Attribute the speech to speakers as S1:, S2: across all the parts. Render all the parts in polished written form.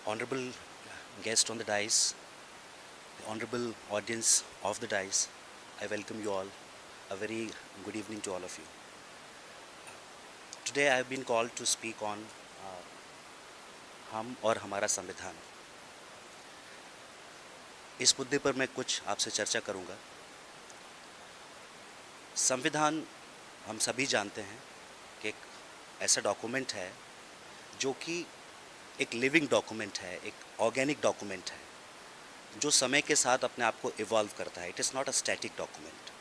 S1: honorable guest on the dais, the honorable audience of the dais, I welcome you all. A very good evening to all of you. Today I have been called to speak on हम और हमारा संविधान. इस मुद्दे पर मैं कुछ आपसे चर्चा करूंगा. संविधान हम सभी जानते हैं कि एक ऐसा डॉक्यूमेंट है जो कि एक लिविंग डॉक्यूमेंट है, एक ऑर्गेनिक डॉक्यूमेंट है जो समय के साथ अपने आप को इवॉल्व करता है. It is not a static document.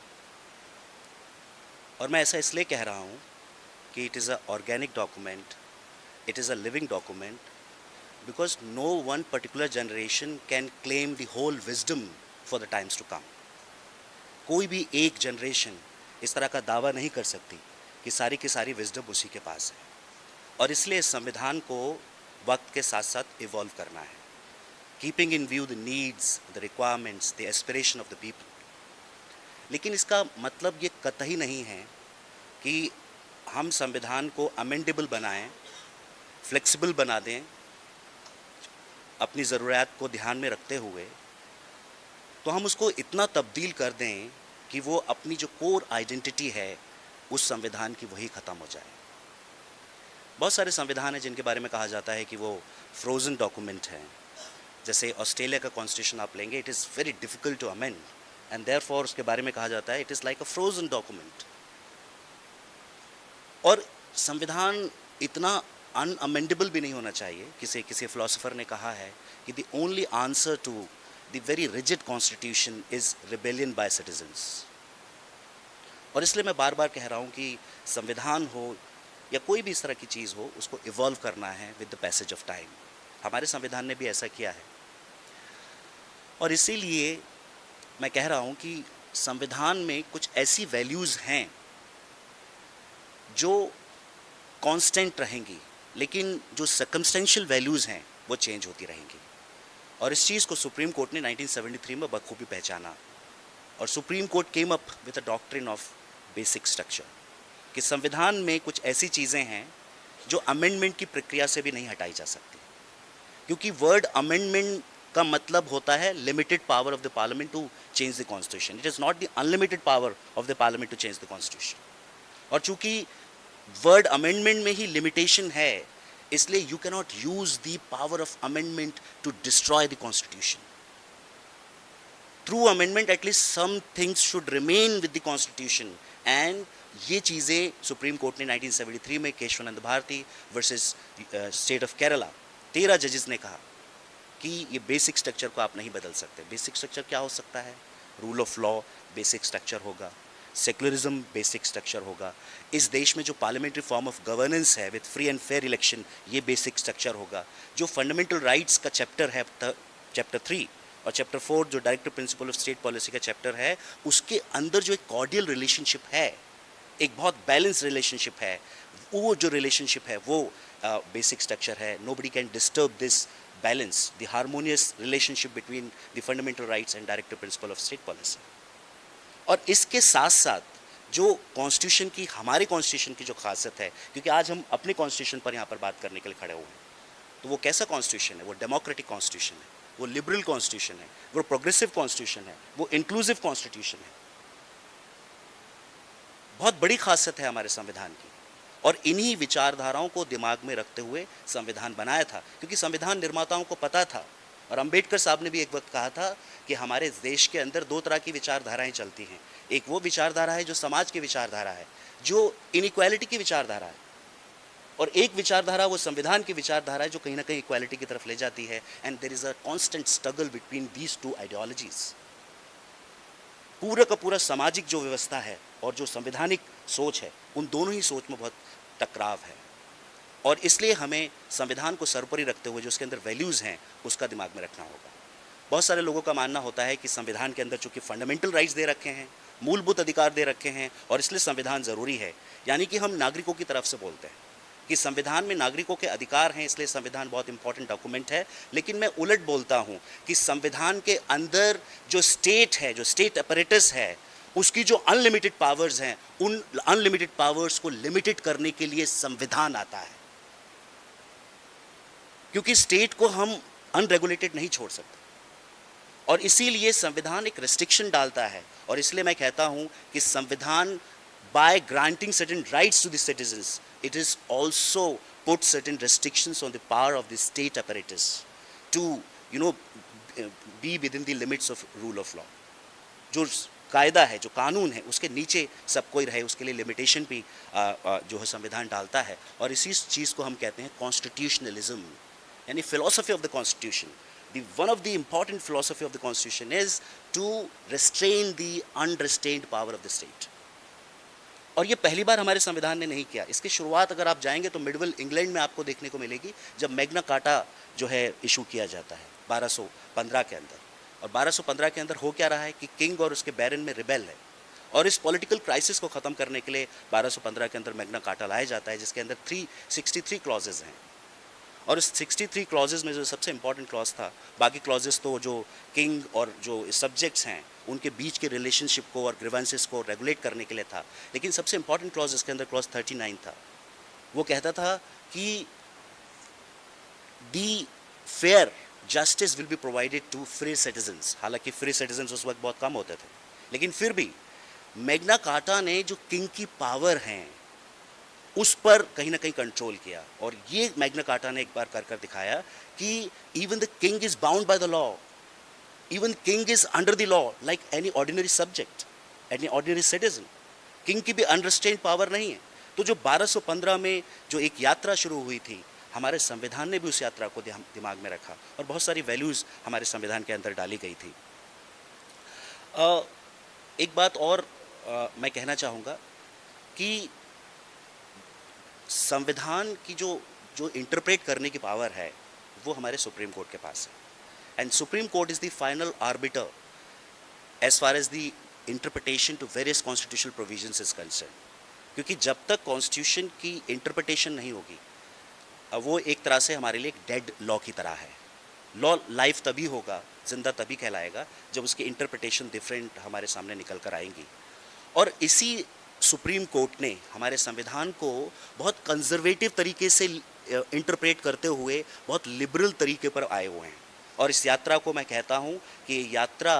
S1: और मैं ऐसा इसलिए कह रहा हूँ कि it is a organic document, it is a living document, because no one particular generation can claim the whole wisdom for the times to come. कोई भी एक जनरेशन इस तरह का दावा नहीं कर सकती कि सारी की सारी विजडम उसी के पास है. और इसलिए इस संविधान को वक्त के साथ साथ इवॉल्व करना है, keeping in view the needs, the requirements, the aspiration of the people. लेकिन इसका मतलब ये कतई नहीं है कि हम संविधान को अमेंडेबल बनाएं, फ्लेक्सिबल बना दें अपनी ज़रूरियात को ध्यान में रखते हुए, तो हम उसको इतना तब्दील कर दें कि वो अपनी जो कोर आइडेंटिटी है उस संविधान की वही ख़त्म हो जाए. बहुत सारे संविधान हैं जिनके बारे में कहा जाता है कि वो फ्रोज़न डॉक्यूमेंट हैं. जैसे ऑस्ट्रेलिया का कॉन्स्टिट्यूशन आप लेंगे, it is very difficult to amend and therefore उसके बारे में कहा जाता है it is like a frozen document. और संविधान इतना अनअमेंडेबल भी नहीं होना चाहिए. किसी फिलोसोफर ने कहा है कि the only answer to the very rigid constitution is rebellion by citizens. और इसलिए मैं बार बार कह रहा हूँ कि संविधान हो या कोई भी इस तरह की चीज़ हो, उसको इवॉल्व करना है with the passage of time. हमारे संविधान ने भी ऐसा किया है. और इसीलिए मैं कह रहा हूँ कि संविधान में कुछ ऐसी वैल्यूज़ हैं जो कांस्टेंट रहेंगी, लेकिन जो सर्कमस्टेंशियल वैल्यूज़ हैं वो चेंज होती रहेंगी. और इस चीज़ को सुप्रीम कोर्ट ने 1973 में बखूबी पहचाना. और supreme court came up with a doctrine of basic structure कि संविधान में कुछ ऐसी चीज़ें हैं जो अमेंडमेंट की प्रक्रिया से भी नहीं हटाई जा सकती. क्योंकि वर्ड अमेंडमेंट का मतलब होता है limited power of the parliament to change the constitution. It is not the unlimited power of the parliament to change the constitution. और चूँकि वर्ड अमेंडमेंट में ही लिमिटेशन है, इसलिए you can not use the power of amendment to destroy the constitution. Through amendment at least some things should remain with the constitution. And ये चीज़ें supreme court ने 1973 में Kesavananda Bharati versus state of Kerala 13 जजेस ने कहा कि ये बेसिक स्ट्रक्चर को आप नहीं बदल सकते. बेसिक स्ट्रक्चर क्या हो सकता है? Rule of law basic structure होगा, सेकुलरिज्म बेसिक स्ट्रक्चर होगा, इस देश में जो पार्लियामेंट्री फॉर्म ऑफ गवर्नेंस है with free and fair election, ये बेसिक स्ट्रक्चर होगा. जो फंडामेंटल राइट्स का चैप्टर है, चैप्टर 3 और चैप्टर 4 जो directive principle of state policy का चैप्टर है, उसके अंदर जो एक कॉर्डियल रिलेशनशिप है, एक बहुत बैलेंस रिलेशनशिप है, वो जो रिलेशनशिप है वो बेसिक स्ट्रक्चर है. Nobody can disturb this balance, the harmonious relationship between the fundamental rights and directive principle of state policy. और इसके साथ साथ जो कॉन्स्टिट्यूशन की, हमारे कॉन्स्टिट्यूशन की जो खासियत है, क्योंकि आज हम अपने कॉन्स्टिट्यूशन पर यहाँ पर बात करने के लिए खड़े हुए हैं, तो वो कैसा कॉन्स्टिट्यूशन है? वो डेमोक्रेटिक कॉन्स्टिट्यूशन है, वो लिबरल कॉन्स्टिट्यूशन है, वो प्रोग्रेसिव कॉन्स्टिट्यूशन है, वो इंक्लूसिव कॉन्स्टिट्यूशन है. बहुत बड़ी खासियत है हमारे संविधान की. और इन्हीं विचारधाराओं को दिमाग में रखते हुए संविधान बनाया था, क्योंकि संविधान निर्माताओं को पता था. और अंबेडकर साहब ने भी एक वक्त कहा था कि हमारे देश के अंदर 2 तरह की विचारधाराएं चलती हैं. एक वो विचारधारा है जो समाज की विचारधारा है, जो इनइक्वालिटी की विचारधारा है, और एक विचारधारा वो संविधान की विचारधारा है जो कहीं ना कहीं इक्वालिटी की तरफ ले जाती है. And there is a constant struggle between these 2 ideologies. पूरा का पूरा सामाजिक जो व्यवस्था है और जो संवैधानिक सोच है, उन दोनों ही सोच में बहुत टकराव है. और इसलिए हमें संविधान को सर्वोपरि रखते हुए जो उसके अंदर वैल्यूज़ हैं उसका दिमाग में रखना होगा. बहुत सारे लोगों का मानना होता है कि संविधान के अंदर चूँकि फंडामेंटल राइट्स दे रखे हैं, मूलभूत अधिकार दे रखे हैं, और इसलिए संविधान ज़रूरी है. यानी कि हम नागरिकों की तरफ से बोलते हैं कि संविधान में नागरिकों के अधिकार हैं, इसलिए संविधान बहुत इंपॉर्टेंट डॉक्यूमेंट है. लेकिन मैं उलट बोलता हूँ कि संविधान के अंदर जो स्टेट है, जो स्टेट अपरेटस है, उसकी जो अनलिमिटेड पावर्स हैं, उन अनलिमिटेड पावर्स को लिमिटेड करने के लिए संविधान आता है. क्योंकि स्टेट को हम अनरेगुलेटेड नहीं छोड़ सकता। और इसीलिए संविधान एक रेस्ट्रिक्शन डालता है, और इसलिए मैं कहता हूं कि संविधान by granting certain rights to the citizens, it is also put certain restrictions on the power of the state apparatus to, you know, be within the limits of rule of law. जो कायदा है, जो कानून है, उसके नीचे सब कोई रहे, उसके लिए लिमिटेशन भी जो है संविधान डालता है। और इसी चीज़ को हम कहते हैं कॉन्स्टिट्यूशनलिज्म, यानी philosophy of the constitution. One of the important philosophy of the constitution is to restrain the unrestrained power of the state. और ये पहली बार हमारे संविधान ने नहीं किया। इसकी शुरुआत अगर आप जाएंगे तो मिडल इंग्लैंड में आपको देखने को मिलेगी, जब मैग्ना कार्टा जो है इशू किया जाता है 1215 के अंदर। और 1215 के अंदर हो क्या रहा है कि किंग और उसके बैरन में रिबेल है, और इस पॉलिटिकल क्राइसिस को ख़त्म करने के लिए 1215 के अंदर मैग्ना कार्टा लाया जाता है, जिसके अंदर 363 क्लॉजेज हैं। और इस 63 क्लॉजेज में जो सबसे इंपॉर्टेंट क्लॉज था, बाकी क्लॉजेज तो जो किंग और जो सब्जेक्ट्स हैं उनके बीच के रिलेशनशिप को और ग्रीवेंसेस को रेगुलेट करने के लिए था, लेकिन सबसे इंपॉर्टेंट क्लॉज इसके अंदर क्लॉज 39 था। वो कहता था कि the fair justice will be provided to free citizens. हालांकि फ्री सिटीजन्स उस वक्त बहुत कम होते थे, लेकिन फिर भी मैग्ना कार्टा ने जो किंग की पावर हैं उस पर कहीं ना कहीं कंट्रोल किया। और ये मैग्ना कार्टा ने एक बार कर दिखाया कि even the king is bound by the law, even king is under the law like any ordinary subject, any ordinary citizen. King की भी अनरिस्ट्रेन्ड पावर नहीं है। तो जो 1215 में जो एक यात्रा शुरू हुई थी, हमारे संविधान ने भी उस यात्रा को दिमाग में रखा और बहुत सारी वैल्यूज़ हमारे संविधान के अंदर डाली गई थी। एक बात और मैं कहना चाहूँगा कि संविधान की जो इंटरप्रेट करने की पावर है वो हमारे सुप्रीम कोर्ट के पास है। And supreme court is the final arbiter as far as the interpretation to various constitutional provisions is concern. क्योंकि जब तक कॉन्स्टिट्यूशन की इंटरप्रिटेशन नहीं होगी, वो एक तरह से हमारे लिए एक डेड लॉ की तरह है। लॉ लाइफ तभी होगा, जिंदा तभी कहलाएगा, जब उसकी इंटरप्रिटेशन डिफरेंट हमारे सामने निकल कर आएंगी। और इसी सुप्रीम कोर्ट ने हमारे संविधान को बहुत कंजर्वेटिव तरीके से इंटरप्रेट करते हुए बहुत लिबरल तरीके पर आए हुए हैं। और इस यात्रा को मैं कहता हूँ कि यात्रा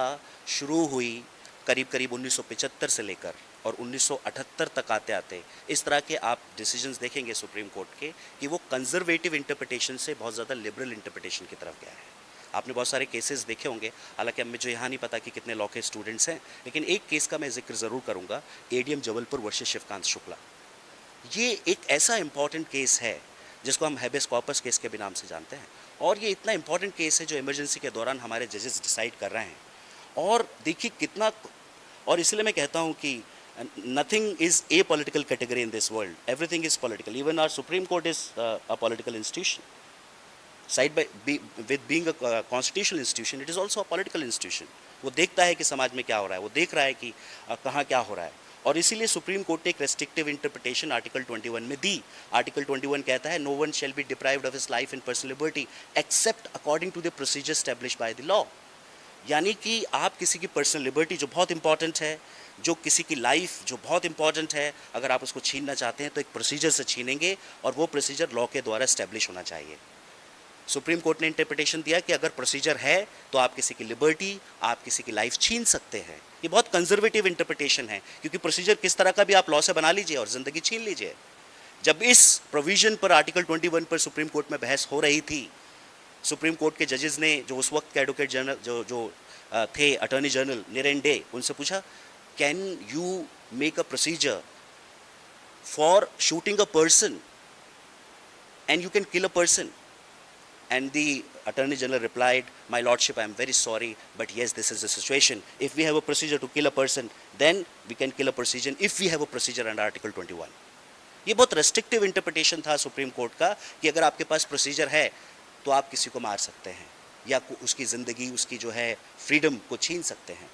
S1: शुरू हुई करीब करीब 1975 से लेकर और 1978 तक आते आते इस तरह के आप डिसीजंस देखेंगे सुप्रीम कोर्ट के कि वो कंजर्वेटिव इंटरप्रिटेशन से बहुत ज़्यादा लिबरल इंटरप्रिटेशन की तरफ गया है। आपने बहुत सारे केसेस देखे होंगे, हालांकि अब मुझे यहाँ नहीं पता कि कितने लॉ के स्टूडेंट्स हैं, लेकिन एक केस का मैं जिक्र ज़रूर करूँगा, एडीएम जबलपुर वर्सेस शिवकांत शुक्ला। ये एक ऐसा इम्पॉर्टेंट केस है जिसको हम हैबेस कॉर्पस केस के भी नाम से जानते हैं, और ये इतना इम्पॉर्टेंट केस है जो इमरजेंसी के दौरान हमारे जजेस डिसाइड कर रहे हैं। और देखिए कितना, और इसलिए मैं कहता हूँ कि nothing is a political category in this world, everything is political. Even our Supreme Court is a political institution. With being a constitutional institution, it is also a political institution. वो देखता है कि समाज में क्या हो रहा है, वो देख रहा है कि कहाँ क्या हो रहा है। और इसीलिए सुप्रीम कोर्ट ने एक रेस्ट्रिक्टिव इंटरप्रिटेशन आर्टिकल 21 में दी। आर्टिकल 21 कहता है, no one shall be deprived of his life and personal liberty except according to the procedure established by the law. यानी कि आप किसी की पर्सनल लिबर्टी जो बहुत इंपॉर्टेंट है, जो किसी की लाइफ जो बहुत इंपॉर्टेंट है, अगर आप उसको छीनना चाहते हैं तो एक प्रोसीजर से छीनेंगे, और वो प्रोसीजर लॉ के द्वारा एस्टैब्लिश होना चाहिए। सुप्रीम कोर्ट ने इंटरप्रिटेशन दिया कि अगर प्रोसीजर है तो आप किसी की लिबर्टी, आप किसी की लाइफ छीन सकते हैं। ये बहुत कंजर्वेटिव इंटरप्रिटेशन है, क्योंकि प्रोसीजर किस तरह का भी आप लॉ से बना लीजिए और ज़िंदगी छीन लीजिए। जब इस प्रोविजन पर आर्टिकल 21 पर सुप्रीम कोर्ट में बहस हो रही थी, सुप्रीम कोर्ट के जजेस ने, जो उस वक्त के एडवोकेट जनरल जो थे अटॉर्नी जनरल निरेन डे, उनसे पूछा, can you make a procedure for shooting a person and you can kill a person? And the Attorney General replied, my lordship, I am very sorry, but yes, this is the situation. If we have a procedure to kill a person, then we can kill a person if we have a procedure under Article 21. ये बहुत restrictive interpretation था supreme court का कि अगर आपके पास procedure है तो आप किसी को मार सकते हैं या उसकी ज़िंदगी, उसकी जो है फ्रीडम को छीन सकते हैं।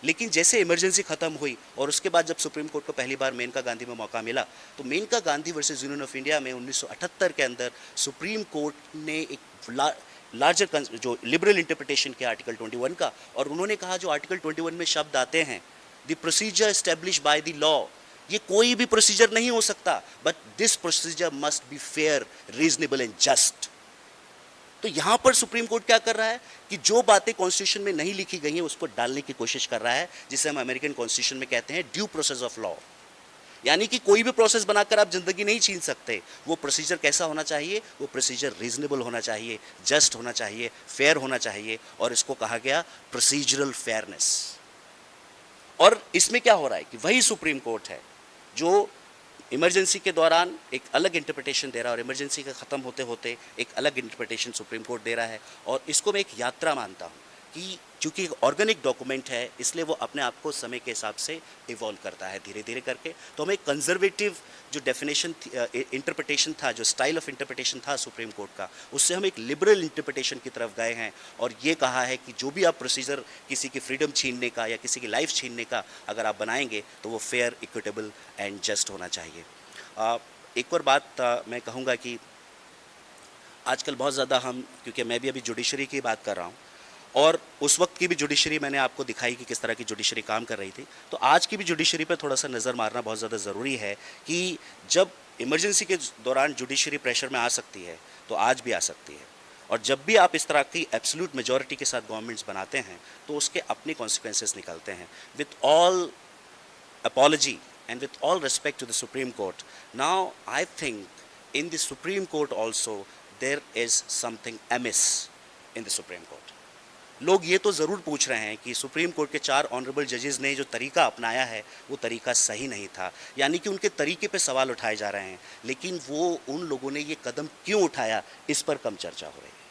S1: लेकिन जैसे इमरजेंसी ख़त्म हुई और उसके बाद जब सुप्रीम कोर्ट को पहली बार मेनका गांधी में मौका मिला, तो Maneka Gandhi versus union of India में 1978 के अंदर सुप्रीम कोर्ट ने एक लार्जर जो लिबरल इंटरप्रिटेशन किया आर्टिकल 21 का, और उन्होंने कहा जो आर्टिकल 21 में शब्द आते हैं, the procedure establish by the law, ये कोई भी प्रोसीजर नहीं हो सकता, but this procedure must be fair, reasonable and just. तो यहाँ पर सुप्रीम कोर्ट क्या कर रहा है कि जो बातें कॉन्स्टिट्यूशन में नहीं लिखी गई हैं उसको डालने की कोशिश कर रहा है, जिसे हम अमेरिकन कॉन्स्टिट्यूशन में कहते हैं ड्यू प्रोसेस ऑफ लॉ। यानी कि कोई भी प्रोसेस बनाकर आप जिंदगी नहीं छीन सकते। वो प्रोसीजर कैसा होना चाहिए? वो प्रोसीजर रीजनेबल होना चाहिए, जस्ट होना चाहिए, फेयर होना चाहिए, और इसको कहा गया प्रोसीजरल फेयरनेस। और इसमें क्या हो रहा है कि वही सुप्रीम कोर्ट है जो इमरजेंसी के दौरान एक अलग इंटरप्रिटेशन दे रहा है और इमरजेंसी का ख़त्म होते होते एक अलग इंटरप्रिटेशन सुप्रीम कोर्ट दे रहा है। और इसको मैं एक यात्रा मानता हूँ कि चूँकि एक ऑर्गेनिक डॉक्यूमेंट है इसलिए वो अपने आप को समय के हिसाब से इवॉल्व करता है धीरे धीरे करके। तो हमें कंजर्वेटिव जो डेफिनेशन इंटरप्रिटेशन था, जो स्टाइल ऑफ इंटरप्रिटेशन था सुप्रीम कोर्ट का, उससे हम एक लिबरल इंटरप्रिटेशन की तरफ गए हैं और ये कहा है कि जो भी आप प्रोसीजर किसी की फ्रीडम छीनने का या किसी की लाइफ छीनने का अगर आप बनाएंगे तो वो फेयर, इक्विटेबल एंड जस्ट होना चाहिए। एक और बात मैं कहूँगा कि आजकल बहुत ज़्यादा हम, क्योंकि मैं भी अभी जुडिशरी की बात कर रहा हूँ और उस वक्त की भी जुडिशरी मैंने आपको दिखाई कि किस तरह की जुडिशरी काम कर रही थी, तो आज की भी जुडिशरी पर थोड़ा सा नज़र मारना बहुत ज़्यादा ज़रूरी है कि जब इमरजेंसी के दौरान जुडिशरी प्रेशर में आ सकती है तो आज भी आ सकती है। और जब भी आप इस तरह की एब्सोल्यूट मेजॉरिटी के साथ गवर्नमेंट्स बनाते हैं तो उसके अपने कॉन्सिक्वेंसेस निकलते हैं। With all apology and with all respect to the Supreme Court, now I think in the Supreme Court also there is something amiss in the Supreme Court. लोग ये तो ज़रूर पूछ रहे हैं कि सुप्रीम कोर्ट के 4 ऑनरेबल जजेस ने जो तरीका अपनाया है वो तरीका सही नहीं था, यानी कि उनके तरीके पे सवाल उठाए जा रहे हैं, लेकिन वो उन लोगों ने ये कदम क्यों उठाया इस पर कम चर्चा हो रही है।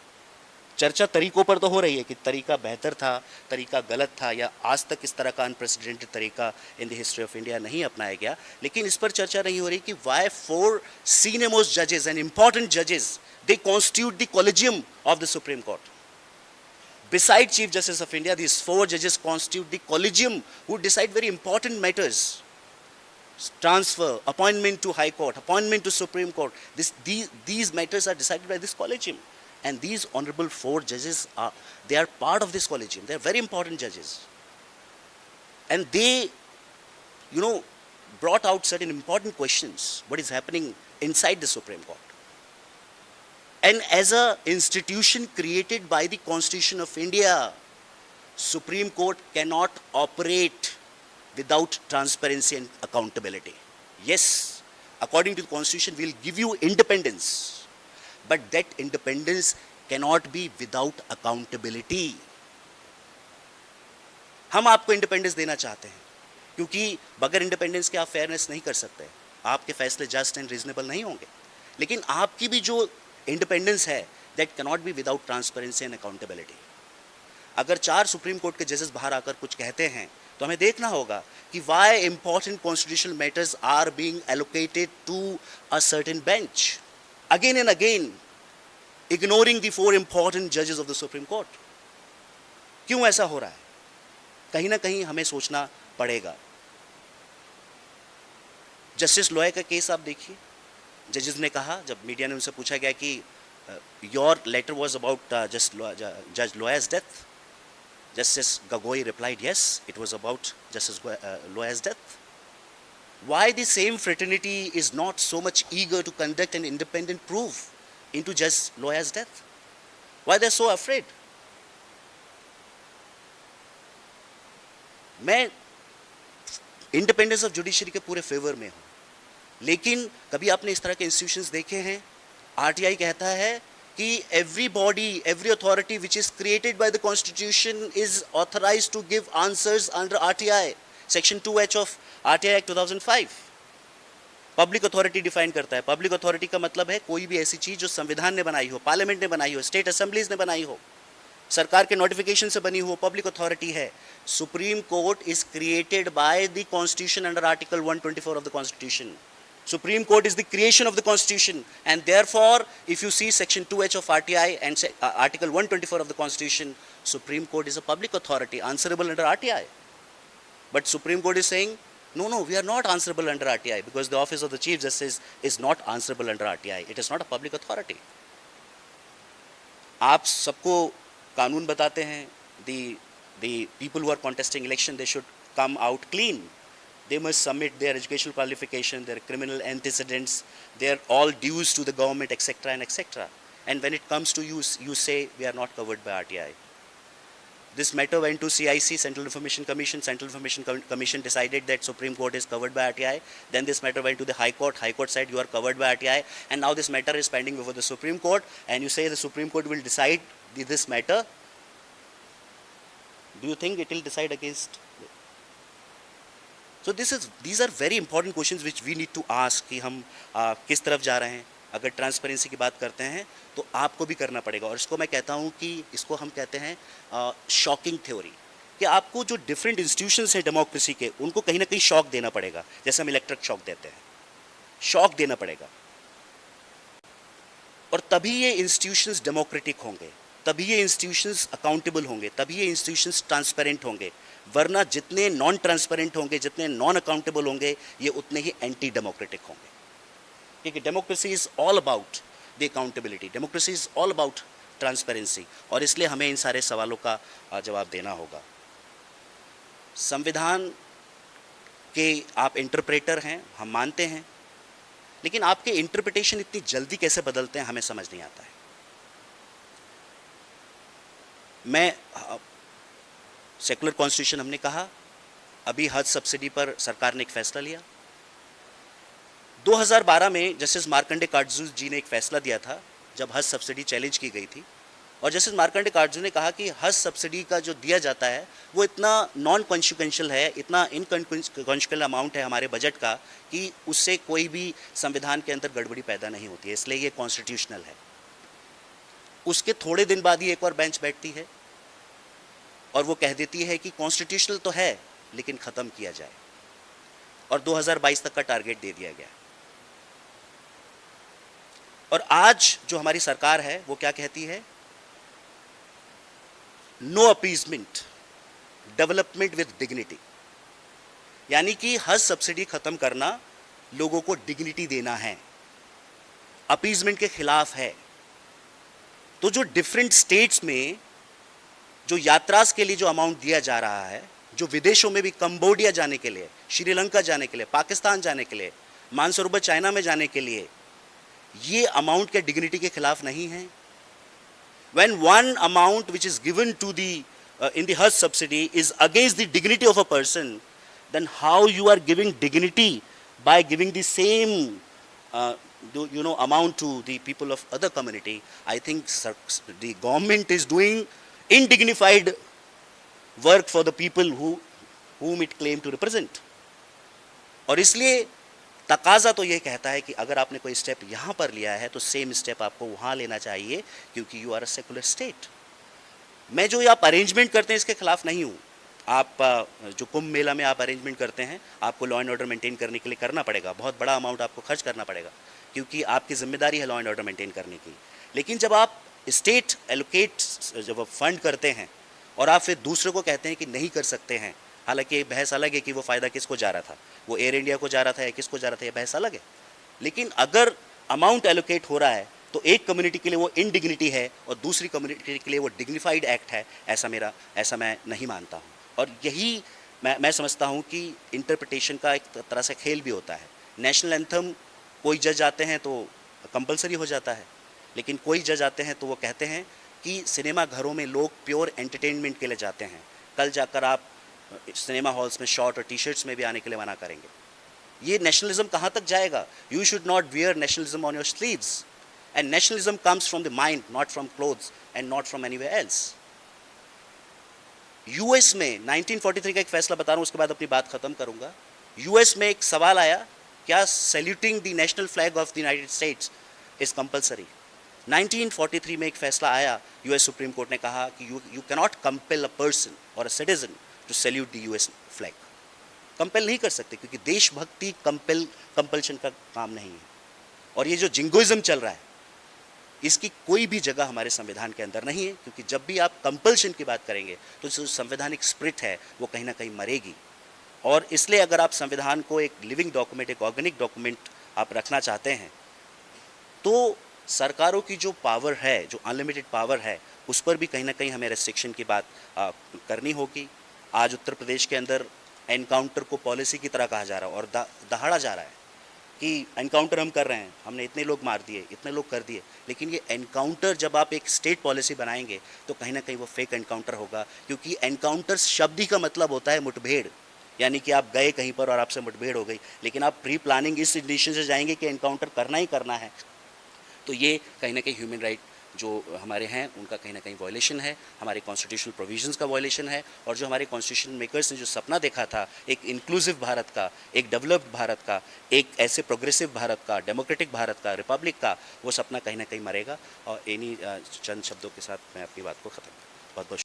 S1: चर्चा तरीकों पर तो हो रही है कि तरीका बेहतर था, तरीका गलत था, या आज तक इस तरह का अनप्रेसिडेंटेड तरीका in the history of India नहीं अपनाया गया, लेकिन इस पर चर्चा नहीं हो रही कि वाई 4 सीनियर मोस्ट जजेस एंड इंपॉर्टेंट जजेस they constitute the collegium of the supreme court. Beside Chief Justice of India, these 4 judges constitute the collegium who decide very important matters. Transfer, appointment to High Court, appointment to Supreme Court. These matters are decided by this collegium. And these honorable 4 judges they are part of this collegium. They are very important judges. And they, brought out certain important questions, what is happening inside the Supreme Court. And as an institution created by the Constitution of India, Supreme Court cannot operate without transparency and accountability. Yes, according to the Constitution, we will give you independence, but that independence cannot be without accountability. हम आपको independence देना चाहते हैं, क्योंकि बगैर independence के आप fairness नहीं कर सकते, आपके फैसले जस्ट एंड रीजनेबल नहीं होंगे। लेकिन आपकी भी जो इंडिपेंडेंस है that cannot be without transparency and accountability. अगर 4 सुप्रीम कोर्ट के जजेस बाहर आकर कुछ कहते हैं तो हमें देखना होगा कि why important constitutional matters are being allocated to a certain bench again and again, ignoring the 4 important जजेस ऑफ द सुप्रीम कोर्ट। क्यों ऐसा हो रहा है? कहीं ना कहीं हमें सोचना पड़ेगा। जस्टिस लोया का केस आप देखिए, जजेस ने कहा, जब मीडिया ने उनसे पूछा गया कि योर लेटर वाज अबाउट जज Loya's death, justice Gogoi replied yes, it was about Justice Loya's death. Why the same fraternity is not so much eager to conduct an independent probe into Judge Loya's death? Why they're so afraid? मैं independence of judiciary के पूरे favour में हूँ, लेकिन कभी आपने इस तरह के इंस्टीट्यूशंस देखे हैं? आरटीआई कहता है कि every body, every authority which is created by the constitution is authorised to give answers under RTI, section 2H of RTI act 2005। Public authority define करता है। पब्लिक अथॉरिटी का मतलब है कोई भी ऐसी चीज जो संविधान ने बनाई हो, पार्लियामेंट ने बनाई हो, स्टेट असेंबलीज ने बनाई हो, सरकार के नोटिफिकेशन से बनी हो, पब्लिक अथॉरिटी है। Supreme court is created by the constitution under article 124 of the constitution. Supreme Court is the creation of the Constitution, and therefore, if you see Section 2H of RTI and Article 124 of the Constitution, Supreme Court is a public authority answerable under RTI. But Supreme Court is saying, no, we are not answerable under RTI because the office of the Chief Justice is not answerable under RTI. It is not a public authority. आप सबको कानून बताते हैं, the people who are contesting election, they should come out clean. They must submit their educational qualification, their criminal antecedents, their all dues to the government, etc. and etc. and when it comes to you, you say we are not covered by RTI. This matter went to CIC, Central Information Commission. Central Information Commission decided that Supreme Court is covered by RTI. Then this matter went to the High Court. High Court said you are covered by RTI. And now this matter is pending before the Supreme Court. And you say the Supreme Court will decide this matter. Do you think it will decide against? So these are very important questions which we need to ask कि हम किस तरफ जा रहे हैं. अगर transparency की बात करते हैं तो आपको भी करना पड़ेगा. और इसको मैं कहता हूँ कि इसको हम कहते हैं शॉकिंग थ्योरी, कि आपको जो डिफरेंट इंस्टीट्यूशंस हैं डेमोक्रेसी के, उनको कहीं ना कहीं शॉक देना पड़ेगा. जैसे हम इलेक्ट्रिक शॉक देते हैं, शॉक देना पड़ेगा. और तभी ये इंस्टीट्यूशंस डेमोक्रेटिक होंगे, तभी ये इंस्टीट्यूशंस अकाउंटेबल होंगे, तभी ये इंस्टीट्यूशंस ट्रांसपेरेंट होंगे. वरना जितने नॉन ट्रांसपेरेंट होंगे, जितने नॉन अकाउंटेबल होंगे, ये उतने ही एंटी डेमोक्रेटिक होंगे. क्योंकि democracy is all about the accountability, democracy is all about transparency. और इसलिए हमें इन सारे सवालों का जवाब देना होगा. संविधान के आप इंटरप्रेटर हैं, हम मानते हैं, लेकिन आपके इंटरप्रिटेशन इतनी जल्दी कैसे बदलते हैं हमें समझ नहीं आता है. मैं सेकुलर कॉन्स्टिट्यूशन हमने कहा, अभी हज सब्सिडी पर सरकार ने एक फैसला लिया. 2012 में जस्टिस मार्कंडे काटजू जी ने एक फैसला दिया था जब हज सब्सिडी चैलेंज की गई थी. और जस्टिस मार्कंडे काटजू ने कहा कि हज सब्सिडी का जो दिया जाता है वो इतना नॉन कॉन्सिक्वेंशियल है, इतना इनकॉन्सिक्वेंशियल अमाउंट है हमारे बजट का, कि उससे कोई भी संविधान के अंदर गड़बड़ी पैदा नहीं होती है, इसलिए ये कॉन्स्टिट्यूशनल है. उसके थोड़े दिन बाद ही एक और बेंच बैठती है और वो कह देती है कि कॉन्स्टिट्यूशनल तो है लेकिन ख़त्म किया जाए. और 2022 तक का टारगेट दे दिया गया. और आज जो हमारी सरकार है वो क्या कहती है? No appeasement, development with dignity. यानी कि हज सब्सिडी खत्म करना लोगों को डिग्निटी देना है, अपीजमेंट के खिलाफ है. तो जो डिफरेंट स्टेट्स में जो यात्रास के लिए जो अमाउंट दिया जा रहा है, जो विदेशों में भी, कंबोडिया जाने के लिए, श्रीलंका जाने के लिए, पाकिस्तान जाने के लिए, मानसरोवर चाइना में जाने के लिए, ये अमाउंट के डिग्निटी के खिलाफ नहीं है. When one amount which is given to the in the Hajj subsidy is against the dignity of a person, then how you are giving dignity by giving the same amount to the people of other community? I think the government is doing indignified work for the people whom it claim to represent. और इसलिए तकाजा तो ये कहता है कि अगर आपने कोई स्टेप यहाँ पर लिया है तो सेम स्टेप आपको वहाँ लेना चाहिए, क्योंकि you are a secular state. मैं जो आप अरेंजमेंट करते हैं इसके खिलाफ नहीं हूँ. आप जो कुंभ मेला में आप अरेंजमेंट करते हैं, आपको लॉ एंड ऑर्डर मेंटेन करने के लिए करना पड़ेगा, बहुत बड़ा अमाउंट आपको खर्च करना पड़ेगा, क्योंकि आपकी जिम्मेदारी है लॉ एंड ऑर्डर मेंटेन करने की. लेकिन जब आप स्टेट एलोकेट जब आप फंड करते हैं और आप फिर दूसरे को कहते हैं कि नहीं कर सकते हैं, हालांकि ये बहस अलग है कि वो फ़ायदा किसको जा रहा था, वो एयर इंडिया को जा रहा था या किसको जा रहा था, ये बहस अलग है. लेकिन अगर अमाउंट एलोकेट हो रहा है तो एक कम्युनिटी के लिए वो इनडिग्निटी है और दूसरी कम्युनिटी के लिए वो डिग्निफाइड एक्ट है, ऐसा मैं नहीं मानता हूँ. और यही मैं समझता हूँ कि इंटरप्रिटेशन का एक तरह से खेल भी होता है. नेशनल एंथम कोई जज आते हैं तो कंपलसरी हो जाता है, लेकिन कोई जज आते हैं तो वो कहते हैं कि सिनेमा घरों में लोग प्योर एंटरटेनमेंट के लिए जाते हैं, कल जाकर आप सिनेमा हॉल्स में शॉर्ट और टी शर्ट्स में भी आने के लिए मना करेंगे. ये नेशनलिज्म कहाँ तक जाएगा? You should not wear nationalism on your sleeves, and nationalism comes from the mind, not from clothes and not from anywhere else. US में 1943 का एक फैसला बता रहा हूँ, उसके बाद अपनी बात खत्म करूंगा. यूएस में एक सवाल आया, क्या saluting the national flag of the United states is compulsory? 1943 में एक फैसला आया, यूएस सुप्रीम कोर्ट ने कहा कि you cannot compel a person और a citizen to salute the US flag. Compel नहीं कर सकते, क्योंकि देशभक्ति कंपल्शन का काम नहीं है. और ये जो जिंगोइज्म चल रहा है, इसकी कोई भी जगह हमारे संविधान के अंदर नहीं है, क्योंकि जब भी आप कंपल्शन की बात करेंगे तो जो संवैधानिक स्पिरिट है वो कहीं ना कहीं मरेगी. और इसलिए अगर आप संविधान को एक लिविंग डॉक्यूमेंट, एक ऑर्गेनिक डॉक्यूमेंट आप रखना चाहते हैं, तो सरकारों की जो पावर है, जो अनलिमिटेड पावर है, उस पर भी कहीं ना कहीं हमें रेस्ट्रिक्शन की बात करनी होगी. आज उत्तर प्रदेश के अंदर एनकाउंटर को पॉलिसी की तरह कहा जा रहा है और दहाड़ा जा रहा है. कि एनकाउंटर हम कर रहे हैं, हमने इतने लोग मार दिए, इतने लोग कर दिए, लेकिन ये एनकाउंटर जब आप एक स्टेट पॉलिसी बनाएंगे तो कहीं ना कहीं वो फेक एनकाउंटर होगा, क्योंकि एनकाउंटर शब्द ही का मतलब होता है मुठभेड़, यानी कि आप गए कहीं पर और आपसे मुठभेड़ हो गई, लेकिन आप प्री प्लानिंग इस इंडिशन से जाएंगे कि एनकाउंटर करना ही करना है, तो ये कहीं ना कहीं ह्यूमन राइट जो हमारे हैं उनका कहीं ना कहीं वायलेशन है, हमारे कॉन्स्टिट्यूशनल प्रोविजंस का वायलेशन है, और जो हमारे कॉन्स्टिट्यूशन मेकर्स ने जो सपना देखा था एक इंक्लूसिव भारत का, एक डेवलप्ड भारत का, एक ऐसे प्रोग्रेसिव भारत का, डेमोक्रेटिक भारत का, रिपब्लिक का, वो सपना कहीं ना कहीं मरेगा। और इन्हीं चंद शब्दों के साथ मैं अपनी बात को ख़त्म, बहुत बहुत